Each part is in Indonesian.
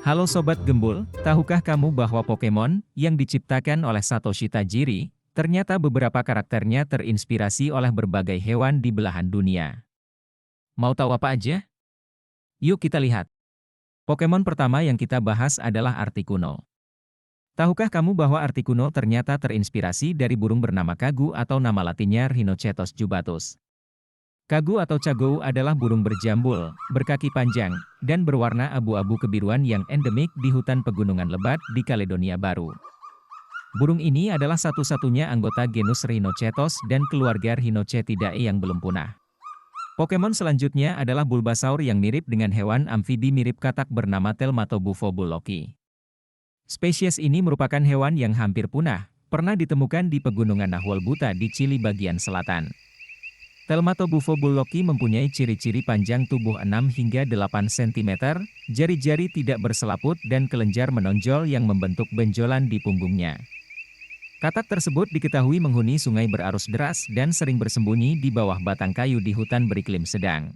Halo Sobat Gembul, tahukah kamu bahwa Pokemon yang diciptakan oleh Satoshi Tajiri, ternyata beberapa karakternya terinspirasi oleh berbagai hewan di belahan dunia. Mau tahu apa aja? Yuk kita lihat. Pokemon pertama yang kita bahas adalah Articuno. Tahukah kamu bahwa Articuno ternyata terinspirasi dari burung bernama Kagu atau nama latinnya Rhinoceros jubatus. Kagu atau Cagou adalah burung berjambul, berkaki panjang, dan berwarna abu-abu kebiruan yang endemik di hutan pegunungan lebat di Kaledonia Baru. Burung ini adalah satu-satunya anggota genus Rhinoceros dan keluarga Rhinocetidae yang belum punah. Pokemon selanjutnya adalah Bulbasaur yang mirip dengan hewan amfibi mirip katak bernama Telmatobufo bullocky. Spesies ini merupakan hewan yang hampir punah, pernah ditemukan di pegunungan Nahuel Buta di Chili bagian selatan. Telmatobufo bullocky mempunyai ciri-ciri panjang tubuh 6 hingga 8 cm, jari-jari tidak berselaput dan kelenjar menonjol yang membentuk benjolan di punggungnya. Katak tersebut diketahui menghuni sungai berarus deras dan sering bersembunyi di bawah batang kayu di hutan beriklim sedang.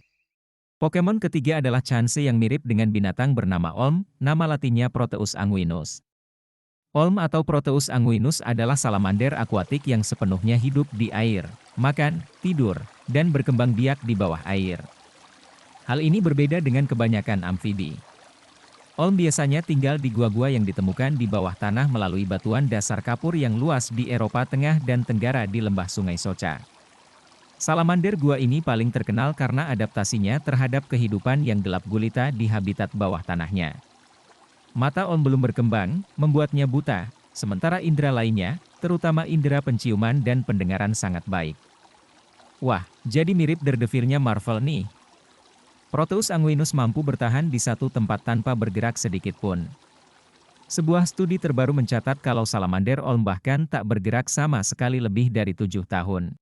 Pokemon ketiga adalah Chansey yang mirip dengan binatang bernama Olm, nama latinnya Proteus anguinus. Olm atau Proteus anguinus adalah salamander akuatik yang sepenuhnya hidup di air, makan, tidur, dan berkembang biak di bawah air. Hal ini berbeda dengan kebanyakan amfibi. Olm biasanya tinggal di gua-gua yang ditemukan di bawah tanah melalui batuan dasar kapur yang luas di Eropa Tengah dan Tenggara di lembah Sungai Soca. Salamander gua ini paling terkenal karena adaptasinya terhadap kehidupan yang gelap gulita di habitat bawah tanahnya. Mata Olm belum berkembang, membuatnya buta, sementara indera lainnya, terutama indera penciuman dan pendengaran sangat baik. Wah, jadi mirip Daredevil-nya Marvel nih. Proteus anguinus mampu bertahan di satu tempat tanpa bergerak sedikit pun. Sebuah studi terbaru mencatat kalau salamander Olm bahkan tak bergerak sama sekali lebih dari 7 tahun.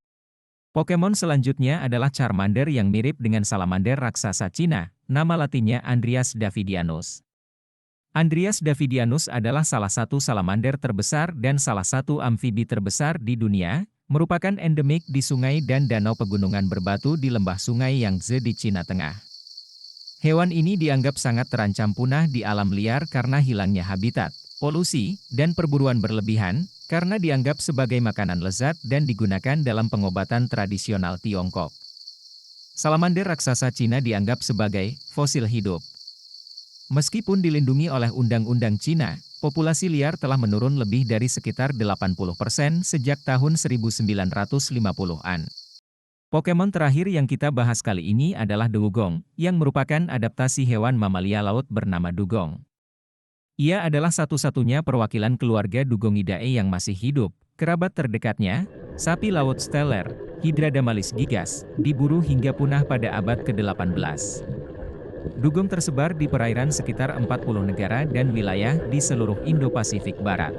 Pokemon selanjutnya adalah Charmander yang mirip dengan salamander raksasa Cina, nama latinnya Andrias davidianus. Andrias davidianus adalah salah satu salamander terbesar dan salah satu amfibi terbesar di dunia, merupakan endemik di sungai dan danau pegunungan berbatu di lembah sungai Yangtze di Cina Tengah. Hewan ini dianggap sangat terancam punah di alam liar karena hilangnya habitat, polusi, dan perburuan berlebihan, karena dianggap sebagai makanan lezat dan digunakan dalam pengobatan tradisional Tiongkok. Salamander raksasa Cina dianggap sebagai fosil hidup. Meskipun dilindungi oleh undang-undang Cina, populasi liar telah menurun lebih dari sekitar 80% sejak tahun 1950-an. Pokemon terakhir yang kita bahas kali ini adalah Dewgong, yang merupakan adaptasi hewan mamalia laut bernama dugong. Ia adalah satu-satunya perwakilan keluarga Dugongidae yang masih hidup. Kerabat terdekatnya, sapi laut steller, Hydradamalis gigas, diburu hingga punah pada abad ke-18. Dugong tersebar di perairan sekitar 40 negara dan wilayah di seluruh Indo-Pasifik Barat.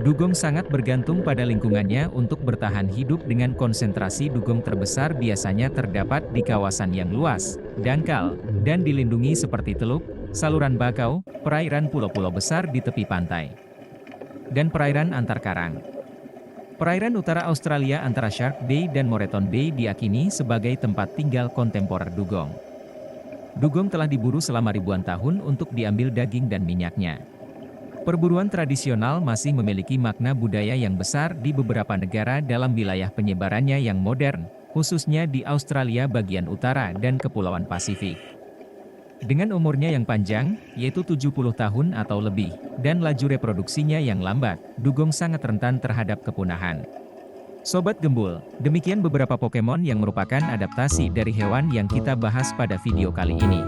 Dugong sangat bergantung pada lingkungannya untuk bertahan hidup dengan konsentrasi dugong terbesar biasanya terdapat di kawasan yang luas, dangkal, dan dilindungi seperti teluk, saluran bakau, perairan pulau-pulau besar di tepi pantai, dan perairan antar karang. Perairan utara Australia antara Shark Bay dan Moreton Bay diyakini sebagai tempat tinggal kontemporer dugong. Dugong telah diburu selama ribuan tahun untuk diambil daging dan minyaknya. Perburuan tradisional masih memiliki makna budaya yang besar di beberapa negara dalam wilayah penyebarannya yang modern, khususnya di Australia bagian utara dan Kepulauan Pasifik. Dengan umurnya yang panjang, yaitu 70 tahun atau lebih, dan laju reproduksinya yang lambat, dugong sangat rentan terhadap kepunahan. Sobat Gembul, demikian beberapa Pokemon yang merupakan adaptasi dari hewan yang kita bahas pada video kali ini.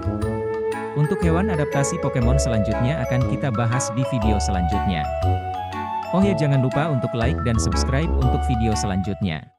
Untuk hewan adaptasi Pokemon selanjutnya akan kita bahas di video selanjutnya. Oh ya, jangan lupa untuk like dan subscribe untuk video selanjutnya.